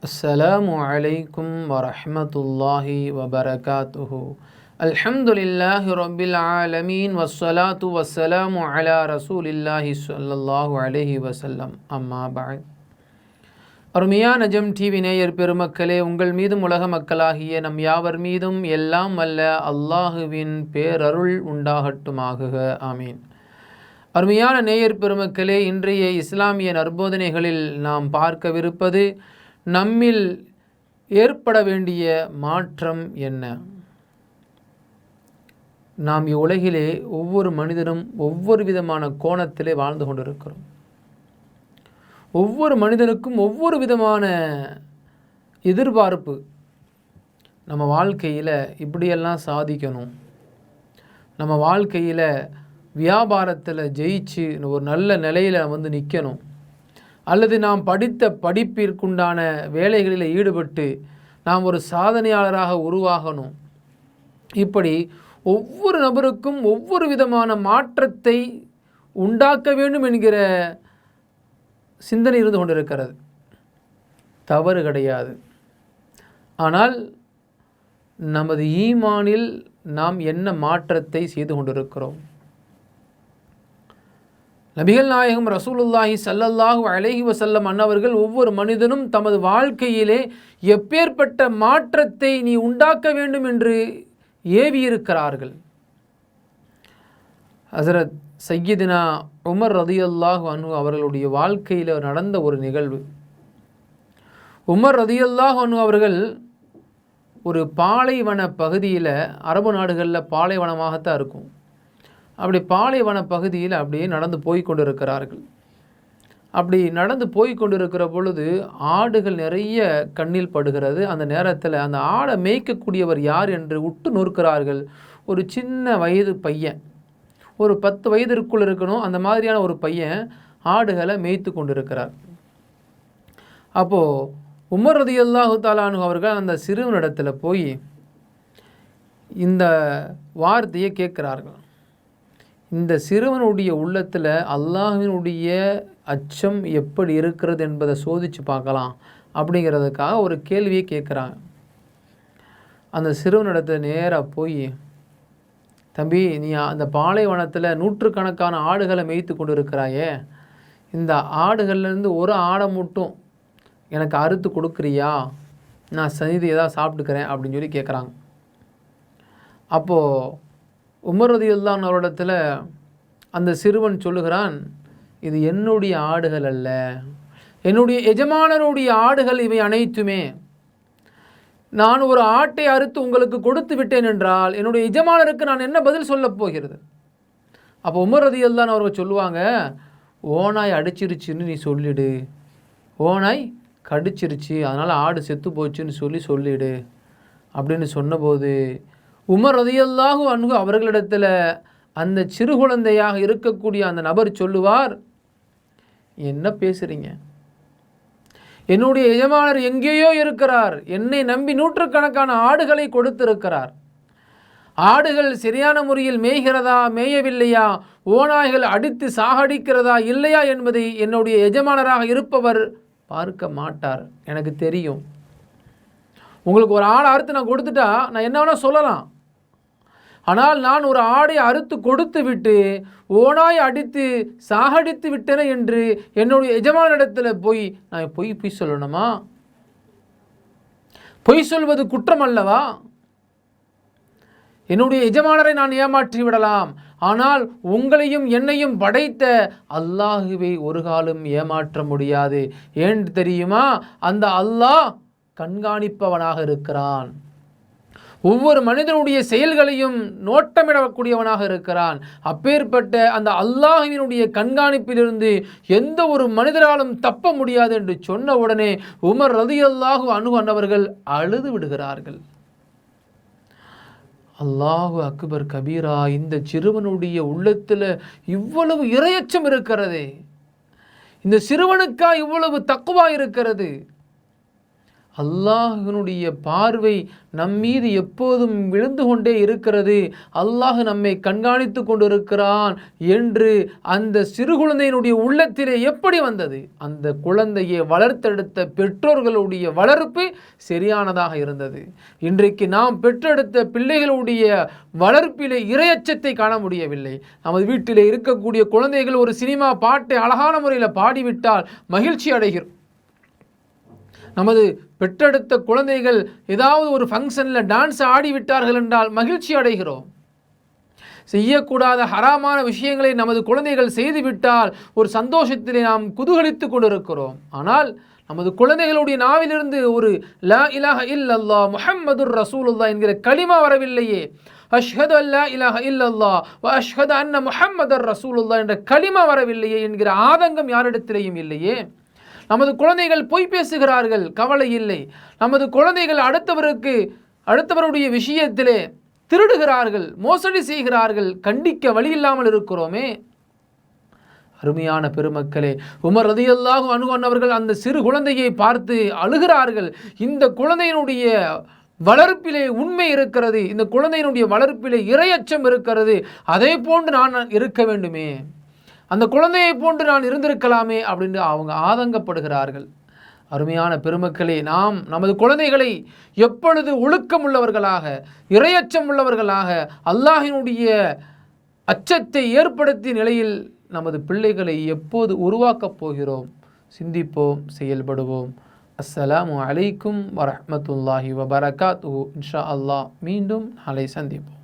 அஸ்ஸலாமு அலைக்கும் வரஹ்மத்துல்லாஹி வபரகாத்துஹு. அல்ஹம்துலில்லாஹி ரப்பில் ஆலமீன் வஸ்ஸலாத்து வஸ்ஸலாமு அலா ரசூலில்லாஹி ஸல்லல்லாஹு அலைஹி வஸல்லம். அம்மா பஅத். அருமையான நஜம் டிவி நேயர் பெருமக்களே, உங்கள் மீதும் உலக மக்களாகிய நம் யாவர் மீதும் எல்லாம் வல்ல அல்லாஹுவின் பேரருள் உண்டாகட்டுமாகுக. ஆமீன். அருமையான நேயர் பெருமக்களே, இன்றைய இஸ்லாமிய நற்போதனைகளில் நாம் பார்க்கவிருப்பது நம்மில் ஏற்பட வேண்டிய மாற்றம் என்ன? நாம் இவ்வுலகிலே ஒவ்வொரு மனிதனும் ஒவ்வொரு விதமான கோணத்திலே வாழ்ந்து கொண்டிருக்கிறோம். ஒவ்வொரு மனிதனுக்கும் ஒவ்வொரு விதமான எதிர்பார்ப்பு. நம்ம வாழ்க்கையில் இப்படியெல்லாம் சாதிக்கணும், நம்ம வாழ்க்கையில் வியாபாரத்தில் ஜெயிச்சு ஒரு நல்ல நிலையில் நிற்கணும், அல்லது நாம் படித்த படிப்பிற்குண்டான வேலைகளில் ஈடுபட்டு நாம் ஒரு சாதனையாளராக உருவாகணும். இப்படி ஒவ்வொரு நபருக்கும் ஒவ்வொரு விதமான மாற்றத்தை உண்டாக்க வேண்டும் என்கிற சிந்தனை இருந்து கொண்டிருக்கிறது. தவறு கிடையாது. ஆனால் நமது ஈமானில் நாம் என்ன மாற்றத்தை செய்து கொண்டிருக்கிறோம்? நபிகள் நாயகம் ரசூலுல்லாஹி ஸல்லல்லாஹு அலைஹி வஸல்லம் அன்னவர்கள் ஒவ்வொரு மனிதனும் தமது வாழ்க்கையிலே எப்பேற்பட்ட மாற்றத்தை நீ உண்டாக்க வேண்டும் என்று ஏவியிருக்கிறார்கள். ஹஸரத் சய்யிதுனா உமர் ரலியல்லாஹு அன்ஹு அவர்களுடைய வாழ்க்கையில் நடந்த ஒரு நிகழ்வு. உமர் ரலியல்லாஹு அன்ஹு அவர்கள் ஒரு பாலைவன பகுதியில், அரபு நாடுகளில் பாலைவனமாகத்தான் இருக்கும், அப்படி பாலைவன பகுதியில் அப்படியே நடந்து போய் கொண்டிருக்கிறார்கள். அப்படி நடந்து போய் கொண்டிருக்கிற பொழுது ஆடுகள் நிறைய கண்ணில் படுகிறது. அந்த நேரத்தில் அந்த ஆடை மேய்க்கக்கூடியவர் யார் என்று உற்று நோக்கிறார்கள். ஒரு சின்ன வயது பையன், ஒரு 10 வயதிற்குள் இருக்கணும், அந்த மாதிரியான ஒரு பையன் ஆடுகளை மேய்த்து கொண்டிருக்கிறார். அப்போது உமர் ரலியல்லாஹு தஆலா அன்ஹு அவர்கள் அந்த சிறுவனிடத்தில் போய் இந்த வார்த்தையை கேட்கிறார்கள். இந்த சிறுவனுடைய உள்ளத்தில் அல்லாஹ்வினுடைய அச்சம் எப்படி இருக்கிறது என்பதை சோதித்து பார்க்கலாம் அப்படிங்கிறதுக்காக ஒரு கேள்வியை கேட்குறாங்க. அந்த சிறுவனிடத்தில் நேராக போய், தம்பி, நீ அந்த பாலைவனத்தில் நூற்றுக்கணக்கான ஆடுகளை மேய்த்து கொண்டு இருக்கிறாயே, இந்த ஆடுகள்லேருந்து ஒரு ஆடை மட்டும் எனக்கு அறுத்து கொடுக்குறியா? நான் சனிதி ஏதாவது சாப்பிட்டுக்கிறேன் அப்படின்னு சொல்லி கேட்குறாங்க. அப்போது உமர் ரலியல்லாஹு அன்ஹு அவரிடத்தில் அந்த சிறுவன் சொல்லுகிறான், இது என்னுடைய ஆடுகள் அல்ல, என்னுடைய எஜமானருடைய ஆடுகள் இவை அனைத்துமே. நான் ஒரு ஆட்டை அறுத்து உங்களுக்கு கொடுத்து விட்டேன் என்றால் என்னுடைய எஜமானருக்கு நான் என்ன பதில் சொல்லப் போகிறது? அப்போ உமர் ரலியல்லாஹு அன்ஹு அவர்கள் சொல்லுவாங்க, ஓனாய் அடிச்சிருச்சுன்னு நீ சொல்லிடு, ஓனாய் கடிச்சிருச்சு அதனால் ஆடு செத்து போச்சுன்னு சொல்லிடு அப்படின்னு சொன்னபோது உமர் ரலியல்லாஹு அன்ஹு அவர்களிடத்தில் அந்த சிறு குழந்தையாக இருக்கக்கூடிய அந்த நபர் சொல்லுவார், என்ன பேசுகிறீங்க? என்னுடைய எஜமானர் எங்கேயோ இருக்கிறார், என்னை நம்பி நூற்றுக்கணக்கான ஆடுகளை கொடுத்திருக்கிறார். ஆடுகள் சரியான முறையில் மேய்கிறதா மேயவில்லையா, ஓநாய்கள் அடித்து சாகடிக்கிறதா இல்லையா என்பதை என்னுடைய எஜமானராக இருப்பவர் பார்க்க மாட்டார். எனக்கு தெரியும். உங்களுக்கு ஒரு ஆடை அறுத்து நான் கொடுத்துட்டா நான் என்ன வேணால் சொல்லலாம். ஆனால் நான் ஒரு ஆடை அறுத்து கொடுத்து விட்டு ஓனாய் அடித்து சாகடித்து விட்டேனே என்று என்னுடைய எஜமானிடத்தில் போய் நான் பொய் சொல்லணுமா? பொய் சொல்வது குற்றம் அல்லவா? என்னுடைய எஜமானரை நான் ஏமாற்றி விடலாம், ஆனால் உங்களையும் என்னையும் படைத்த அல்லாஹுவை ஒரு காலம் ஏமாற்ற முடியாது. ஏன் தெரியுமா? அந்த அல்லாஹ் கண்காணிப்பவனாக இருக்கிறான். ஒவ்வொரு மனிதனுடைய செயல்களையும் நோட்டமிடக்கூடியவனாக இருக்கிறான். அப்பேற்பட்ட அந்த அல்லாஹ்வினுடைய கண்காணிப்பிலிருந்து எந்த ஒரு மனிதராலும் தப்ப முடியாது என்று சொன்ன உடனே உமர் ரலியல்லாஹு அன்ஹு அன்னவர்கள் அழுது விடுகிறார்கள். அல்லாஹு அக்பர் கபீரா, இந்த சிறுவனுடைய உள்ளத்தில் இவ்வளவு இரையச்சம் இருக்கிறது, இந்த சிறுவனுக்கா இவ்வளவு தக்வா இருக்கிறது? அல்லாஹினுடைய பார்வை நம்மீது எப்போதும் விழுந்து கொண்டே இருக்கிறது, அல்லாஹ் நம்மை கண்காணித்து கொண்டிருக்கிறான் என்று அந்த சிறு குழந்தையினுடைய உள்ளத்திலே எப்படி வந்தது? அந்த குழந்தையை வளர்த்தெடுத்த பெற்றோர்களுடைய வளர்ப்பு சரியானதாக இருந்தது. இன்றைக்கு நாம் பெற்றெடுத்த பிள்ளைகளுடைய வளர்ப்பிலே இறையச்சத்தை காண முடியவில்லை. நமது வீட்டிலே இருக்கக்கூடிய குழந்தைகள் ஒரு சினிமா பாட்டை அழகான முறையில் பாடிவிட்டால் மகிழ்ச்சி அடைகிறோம். நமது பெற்றெடுத்த குழந்தைகள் ஏதாவது ஒரு ஃபங்க்ஷனில் டான்ஸ் ஆடிவிட்டார்கள் என்றால் மகிழ்ச்சி அடைகிறோம். செய்யக்கூடாத ஹராமான விஷயங்களை நமது குழந்தைகள் செய்துவிட்டால் ஒரு சந்தோஷத்திலே நாம் குதூகலித்து கொண்டிருக்கிறோம். ஆனால் நமது குழந்தைகளுடைய நாவிலிருந்து ஒரு லா இலாஹ இல்லல்லாஹ் முஹம்மதுர் ரசூலுல்லாஹ் என்கிற கலிமா வரவில்லையே, அஷ்ஹது அல்லா இலாஹ இல்லல்லாஹ் வ அஷ்ஹது அன்ன முஹம்மதர் ரசூலுல்லாஹ் என்ற கலிமா வரவில்லையே என்கிற ஆதங்கம் யாரிடத்திலேயும் இல்லையே. நமது குழந்தைகள் பொய் பேசுகிறார்கள், கவலை இல்லை. நமது குழந்தைகள் அடுத்தவருடைய விஷயத்திலே திருடுகிறார்கள், மோசடி செய்கிறார்கள், கண்டிக்க வழி இல்லாமல் இருக்கிறோமே. அருமையான பெருமக்களே, உமர் ரலியல்லாஹு அன்ஹு அவர்கள் அந்த சிறு குழந்தையை பார்த்து அழுகிறார்கள். இந்த குழந்தையினுடைய வளர்ப்பிலே உண்மை இருக்கிறது, இந்த குழந்தையினுடைய வளர்ப்பிலே இறையச்சம் இருக்கிறது, அதே போன்று நான் இருக்க வேண்டுமே, அந்த குழந்தையை போன்று நான் இருந்திருக்கலாமே அப்படின்னு அவங்க ஆதங்கப்படுகிறார்கள். அருமையான பெருமக்களே, நாம் நமது குழந்தைகளை எப்பொழுது ஒழுக்கம் உள்ளவர்களாக, இறையச்சம் உள்ளவர்களாக, அல்லாஹினுடைய அச்சத்தை ஏற்படுத்திய நிலையில் நமது பிள்ளைகளை எப்போது உருவாக்கப் போகிறோம்? சிந்திப்போம், செயல்படுவோம். அஸ்ஸலாமு அலைக்கும் வரஹ்மத்துல்லாஹி வபரகாத்துஹு. இன்ஷா அல்லாஹ் மீண்டும் நாளை சந்திப்போம்.